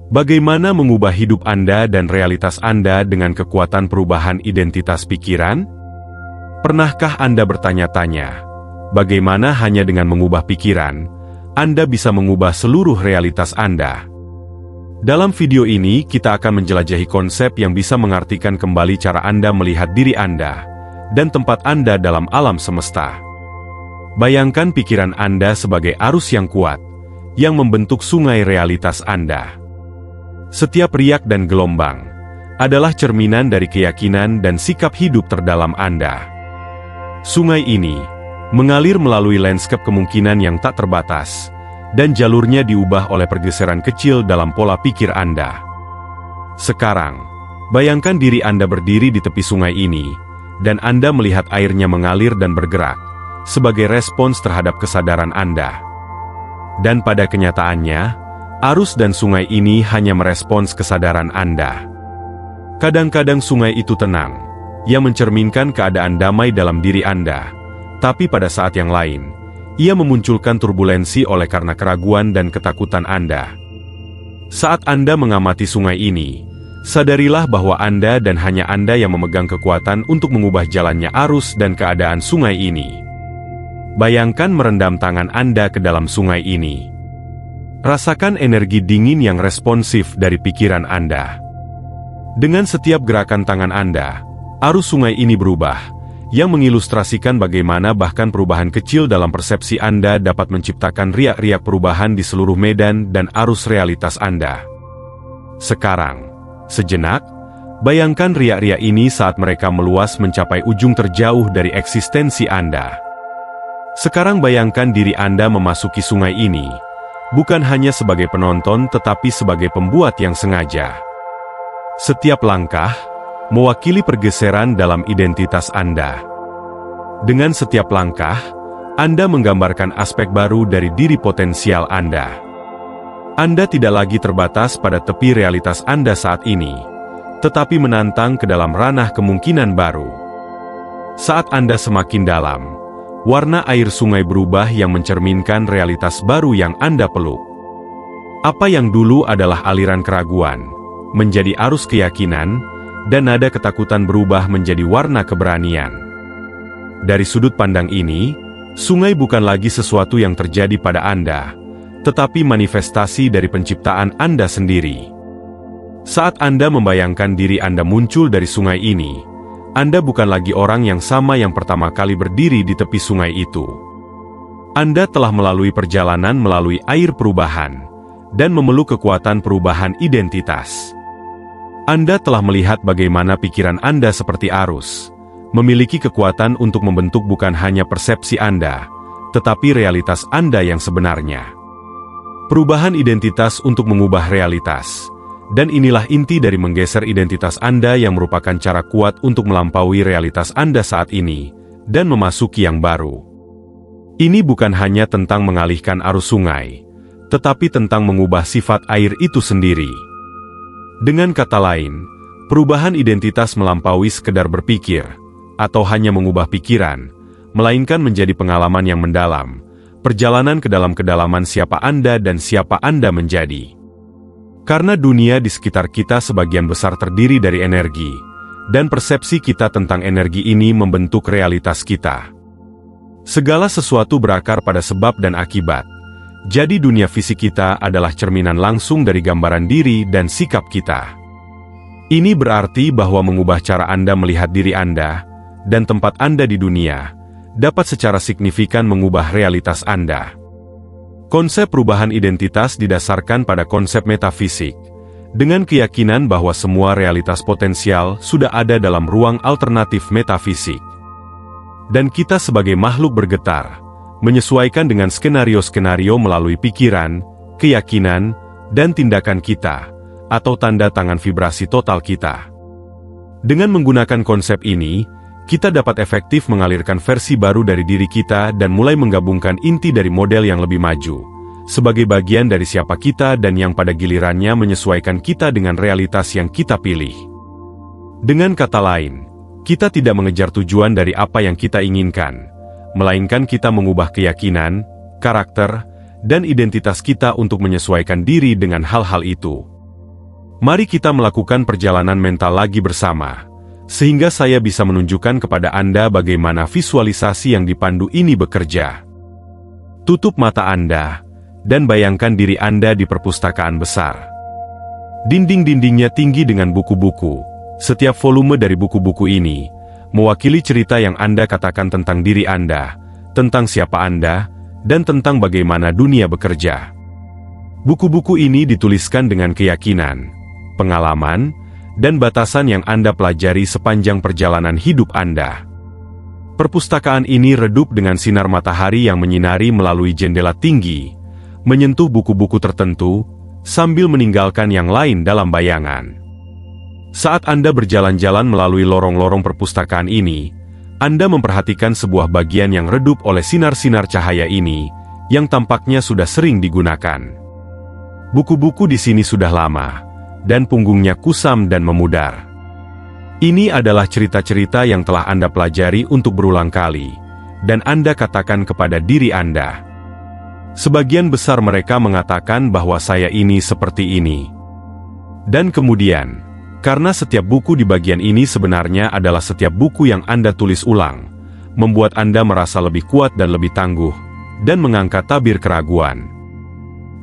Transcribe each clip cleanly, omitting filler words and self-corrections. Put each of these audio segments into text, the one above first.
Bagaimana mengubah hidup Anda dan realitas Anda dengan kekuatan perubahan identitas pikiran? Pernahkah Anda bertanya-tanya, bagaimana hanya dengan mengubah pikiran, Anda bisa mengubah seluruh realitas Anda? Dalam video ini, kita akan menjelajahi konsep yang bisa mengartikan kembali cara Anda melihat diri Anda dan tempat Anda dalam alam semesta. Bayangkan pikiran Anda sebagai arus yang kuat, yang membentuk sungai realitas Anda. Setiap riak dan gelombang adalah cerminan dari keyakinan dan sikap hidup terdalam Anda. Sungai ini mengalir melalui lanskap kemungkinan yang tak terbatas, dan jalurnya diubah oleh pergeseran kecil dalam pola pikir Anda. Sekarang, bayangkan diri Anda berdiri di tepi sungai ini, dan Anda melihat airnya mengalir dan bergerak, sebagai respons terhadap kesadaran Anda. Dan pada kenyataannya, arus dan sungai ini hanya merespons kesadaran Anda. Kadang-kadang sungai itu tenang, yang mencerminkan keadaan damai dalam diri Anda, tapi pada saat yang lain, ia memunculkan turbulensi oleh karena keraguan dan ketakutan Anda. Saat Anda mengamati sungai ini, sadarilah bahwa Anda dan hanya Anda yang memegang kekuatan untuk mengubah jalannya arus dan keadaan sungai ini. Bayangkan merendam tangan Anda ke dalam sungai ini. Rasakan energi dingin yang responsif dari pikiran Anda. Dengan setiap gerakan tangan Anda, arus sungai ini berubah, yang mengilustrasikan bagaimana bahkan perubahan kecil dalam persepsi Anda dapat menciptakan riak-riak perubahan di seluruh medan dan arus realitas Anda. Sekarang, sejenak, bayangkan riak-riak ini saat mereka meluas mencapai ujung terjauh dari eksistensi Anda. Sekarang bayangkan diri Anda memasuki sungai ini, bukan hanya sebagai penonton tetapi sebagai pembuat yang sengaja. Setiap langkah mewakili pergeseran dalam identitas Anda. Dengan setiap langkah, Anda menggambarkan aspek baru dari diri potensial Anda. Anda tidak lagi terbatas pada tepi realitas Anda saat ini, tetapi menantang ke dalam ranah kemungkinan baru. Saat Anda semakin dalam, warna air sungai berubah yang mencerminkan realitas baru yang Anda peluk. Apa yang dulu adalah aliran keraguan, menjadi arus keyakinan, dan nada ketakutan berubah menjadi warna keberanian. Dari sudut pandang ini, sungai bukan lagi sesuatu yang terjadi pada Anda, tetapi manifestasi dari penciptaan Anda sendiri. Saat Anda membayangkan diri Anda muncul dari sungai ini, Anda bukan lagi orang yang sama yang pertama kali berdiri di tepi sungai itu. Anda telah melalui perjalanan melalui air perubahan, dan memeluk kekuatan perubahan identitas. Anda telah melihat bagaimana pikiran Anda seperti arus, memiliki kekuatan untuk membentuk bukan hanya persepsi Anda, tetapi realitas Anda yang sebenarnya. Perubahan identitas untuk mengubah realitas. Dan inilah inti dari menggeser identitas Anda yang merupakan cara kuat untuk melampaui realitas Anda saat ini, dan memasuki yang baru. Ini bukan hanya tentang mengalihkan arus sungai, tetapi tentang mengubah sifat air itu sendiri. Dengan kata lain, perubahan identitas melampaui sekedar berpikir, atau hanya mengubah pikiran, melainkan menjadi pengalaman yang mendalam, perjalanan ke dalam kedalaman siapa Anda dan siapa Anda menjadi. Karena dunia di sekitar kita sebagian besar terdiri dari energi, dan persepsi kita tentang energi ini membentuk realitas kita. Segala sesuatu berakar pada sebab dan akibat, jadi dunia fisik kita adalah cerminan langsung dari gambaran diri dan sikap kita. Ini berarti bahwa mengubah cara Anda melihat diri Anda, dan tempat Anda di dunia, dapat secara signifikan mengubah realitas Anda. Konsep perubahan identitas didasarkan pada konsep metafisik, dengan keyakinan bahwa semua realitas potensial sudah ada dalam ruang alternatif metafisik. Dan kita sebagai makhluk bergetar, menyesuaikan dengan skenario-skenario melalui pikiran, keyakinan, dan tindakan kita, atau tanda tangan vibrasi total kita. Dengan menggunakan konsep ini, kita dapat efektif mengalirkan versi baru dari diri kita dan mulai menggabungkan inti dari model yang lebih maju, sebagai bagian dari siapa kita dan yang pada gilirannya menyesuaikan kita dengan realitas yang kita pilih. Dengan kata lain, kita tidak mengejar tujuan dari apa yang kita inginkan, melainkan kita mengubah keyakinan, karakter, dan identitas kita untuk menyesuaikan diri dengan hal-hal itu. Mari kita melakukan perjalanan mental lagi bersama, sehingga saya bisa menunjukkan kepada Anda bagaimana visualisasi yang dipandu ini bekerja. Tutup mata Anda, dan bayangkan diri Anda di perpustakaan besar. Dinding-dindingnya tinggi dengan buku-buku. Setiap volume dari buku-buku ini mewakili cerita yang Anda katakan tentang diri Anda, tentang siapa Anda, dan tentang bagaimana dunia bekerja. Buku-buku ini dituliskan dengan keyakinan, pengalaman, dan batasan yang Anda pelajari sepanjang perjalanan hidup Anda. Perpustakaan ini redup dengan sinar matahari yang menyinari melalui jendela tinggi, menyentuh buku-buku tertentu, sambil meninggalkan yang lain dalam bayangan. Saat Anda berjalan-jalan melalui lorong-lorong perpustakaan ini, Anda memperhatikan sebuah bagian yang redup oleh sinar-sinar cahaya ini, yang tampaknya sudah sering digunakan. Buku-buku di sini sudah lama, dan punggungnya kusam dan memudar. Ini adalah cerita-cerita yang telah Anda pelajari untuk berulang kali, dan Anda katakan kepada diri Anda. Sebagian besar mereka mengatakan bahwa saya ini seperti ini. Dan kemudian, karena setiap buku di bagian ini sebenarnya adalah setiap buku yang Anda tulis ulang, membuat Anda merasa lebih kuat dan lebih tangguh, dan mengangkat tabir keraguan.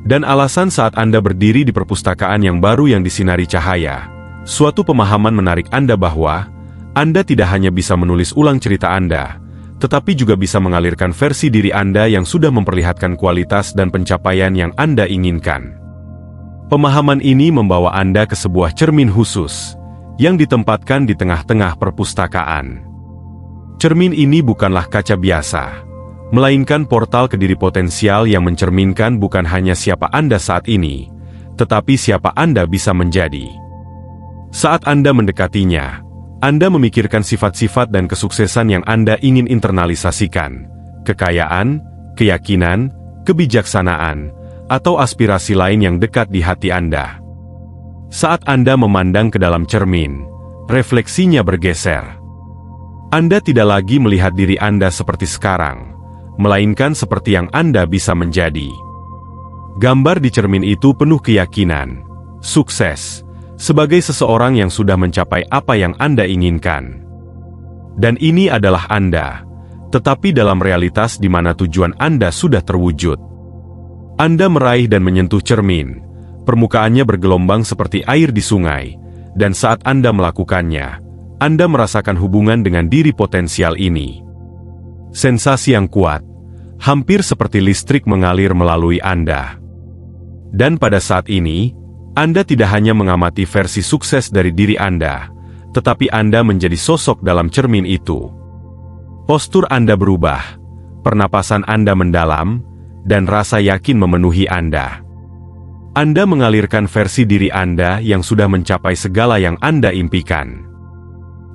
Dan alasan saat Anda berdiri di perpustakaan yang baru yang disinari cahaya, suatu pemahaman menarik Anda bahwa Anda tidak hanya bisa menulis ulang cerita Anda, tetapi juga bisa mengalirkan versi diri Anda yang sudah memperlihatkan kualitas dan pencapaian yang Anda inginkan. Pemahaman ini membawa Anda ke sebuah cermin khusus, yang ditempatkan di tengah-tengah perpustakaan. Cermin ini bukanlah kaca biasa, melainkan portal ke diri potensial yang mencerminkan bukan hanya siapa Anda saat ini, tetapi siapa Anda bisa menjadi. Saat Anda mendekatinya, Anda memikirkan sifat-sifat dan kesuksesan yang Anda ingin internalisasikan, kekayaan, keyakinan, kebijaksanaan, atau aspirasi lain yang dekat di hati Anda. Saat Anda memandang ke dalam cermin, refleksinya bergeser. Anda tidak lagi melihat diri Anda seperti sekarang, melainkan seperti yang Anda bisa menjadi. Gambar di cermin itu penuh keyakinan, sukses, sebagai seseorang yang sudah mencapai apa yang Anda inginkan. Dan ini adalah Anda, tetapi dalam realitas di mana tujuan Anda sudah terwujud. Anda meraih dan menyentuh cermin, permukaannya bergelombang seperti air di sungai, dan saat Anda melakukannya, Anda merasakan hubungan dengan diri potensial ini. Sensasi yang kuat, hampir seperti listrik mengalir melalui Anda. Dan pada saat ini, Anda tidak hanya mengamati versi sukses dari diri Anda, tetapi Anda menjadi sosok dalam cermin itu. Postur Anda berubah, pernapasan Anda mendalam, dan rasa yakin memenuhi Anda. Anda mengalirkan versi diri Anda yang sudah mencapai segala yang Anda impikan.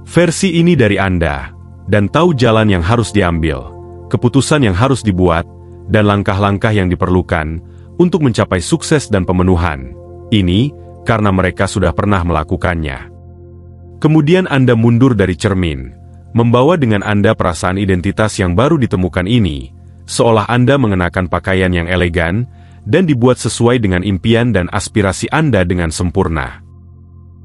Versi ini dari Anda, dan tahu jalan yang harus diambil, keputusan yang harus dibuat, dan langkah-langkah yang diperlukan untuk mencapai sukses dan pemenuhan. Ini karena mereka sudah pernah melakukannya. Kemudian Anda mundur dari cermin, membawa dengan Anda perasaan identitas yang baru ditemukan ini, seolah Anda mengenakan pakaian yang elegan, dan dibuat sesuai dengan impian dan aspirasi Anda dengan sempurna.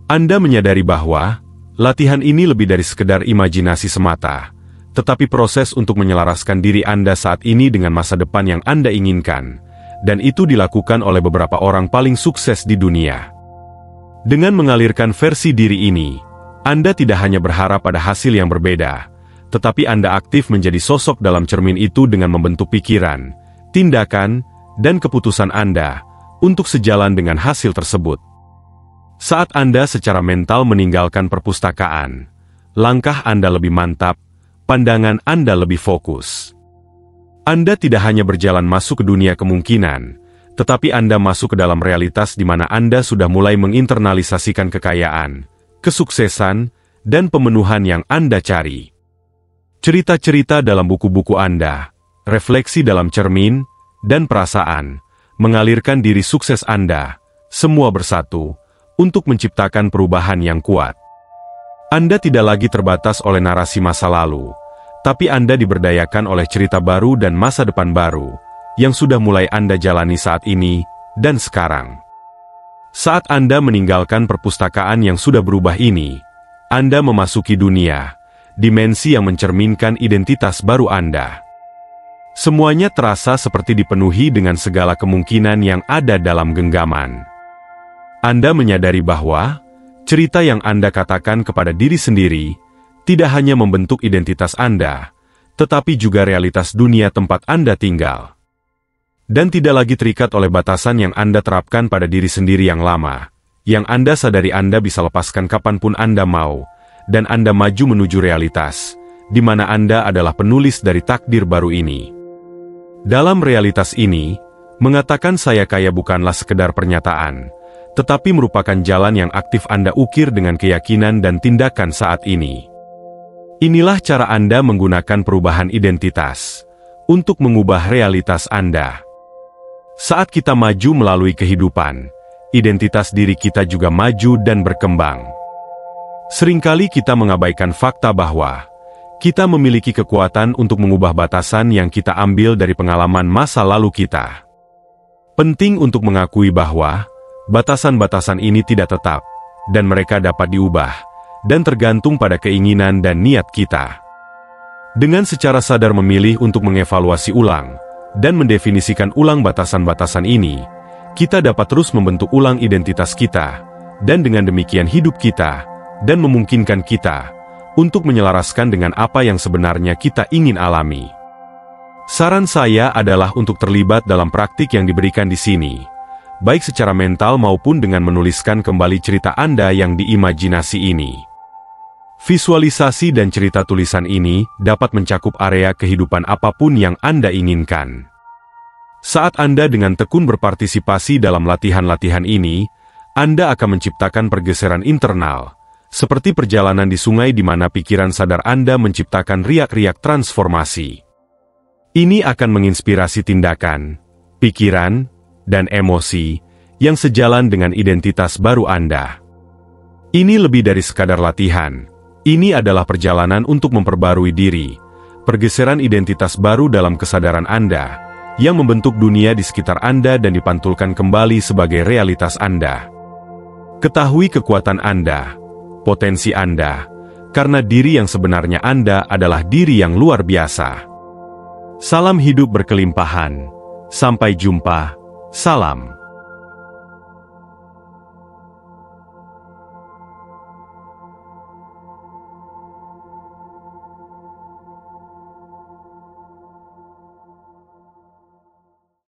Anda menyadari bahwa, latihan ini lebih dari sekedar imajinasi semata, tetapi proses untuk menyelaraskan diri Anda saat ini dengan masa depan yang Anda inginkan, dan itu dilakukan oleh beberapa orang paling sukses di dunia. Dengan mengalirkan versi diri ini, Anda tidak hanya berharap pada hasil yang berbeda, tetapi Anda aktif menjadi sosok dalam cermin itu dengan membentuk pikiran, tindakan, dan keputusan Anda untuk sejalan dengan hasil tersebut. Saat Anda secara mental meninggalkan perpustakaan, langkah Anda lebih mantap, pandangan Anda lebih fokus. Anda tidak hanya berjalan masuk ke dunia kemungkinan, tetapi Anda masuk ke dalam realitas di mana Anda sudah mulai menginternalisasikan kekayaan, kesuksesan, dan pemenuhan yang Anda cari. Cerita-cerita dalam buku-buku Anda, refleksi dalam cermin, dan perasaan, mengalirkan diri sukses Anda, semua bersatu, untuk menciptakan perubahan yang kuat. Anda tidak lagi terbatas oleh narasi masa lalu, tapi Anda diberdayakan oleh cerita baru dan masa depan baru, yang sudah mulai Anda jalani saat ini, dan sekarang. Saat Anda meninggalkan perpustakaan yang sudah berubah ini, Anda memasuki dunia, dimensi yang mencerminkan identitas baru Anda. Semuanya terasa seperti dipenuhi dengan segala kemungkinan yang ada dalam genggaman. Anda menyadari bahwa cerita yang Anda katakan kepada diri sendiri tidak hanya membentuk identitas Anda, tetapi juga realitas dunia tempat Anda tinggal. Dan tidak lagi terikat oleh batasan yang Anda terapkan pada diri sendiri yang lama, yang Anda sadari Anda bisa lepaskan kapanpun Anda mau, dan Anda maju menuju realitas, di mana Anda adalah penulis dari takdir baru ini. Dalam realitas ini, mengatakan saya kaya bukanlah sekedar pernyataan, tetapi merupakan jalan yang aktif Anda ukir dengan keyakinan dan tindakan saat ini. Inilah cara Anda menggunakan perubahan identitas untuk mengubah realitas Anda. Saat kita maju melalui kehidupan, identitas diri kita juga maju dan berkembang. Seringkali kita mengabaikan fakta bahwa kita memiliki kekuatan untuk mengubah batasan yang kita ambil dari pengalaman masa lalu kita. Penting untuk mengakui bahwa batasan-batasan ini tidak tetap, dan mereka dapat diubah, dan tergantung pada keinginan dan niat kita. Dengan secara sadar memilih untuk mengevaluasi ulang, dan mendefinisikan ulang batasan-batasan ini, kita dapat terus membentuk ulang identitas kita, dan dengan demikian hidup kita, dan memungkinkan kita, untuk menyelaraskan dengan apa yang sebenarnya kita ingin alami. Saran saya adalah untuk terlibat dalam praktik yang diberikan di sini, baik secara mental maupun dengan menuliskan kembali cerita Anda yang diimajinasi ini. Visualisasi dan cerita tulisan ini dapat mencakup area kehidupan apapun yang Anda inginkan. Saat Anda dengan tekun berpartisipasi dalam latihan-latihan ini, Anda akan menciptakan pergeseran internal, seperti perjalanan di sungai di mana pikiran sadar Anda menciptakan riak-riak transformasi. Ini akan menginspirasi tindakan, pikiran, dan emosi yang sejalan dengan identitas baru Anda. Ini lebih dari sekadar latihan. Ini adalah perjalanan untuk memperbarui diri, pergeseran identitas baru dalam kesadaran Anda, yang membentuk dunia di sekitar Anda dan dipantulkan kembali sebagai realitas Anda. Ketahui kekuatan Anda, potensi Anda, karena diri yang sebenarnya Anda adalah diri yang luar biasa. Salam hidup berkelimpahan. Sampai jumpa. Salam.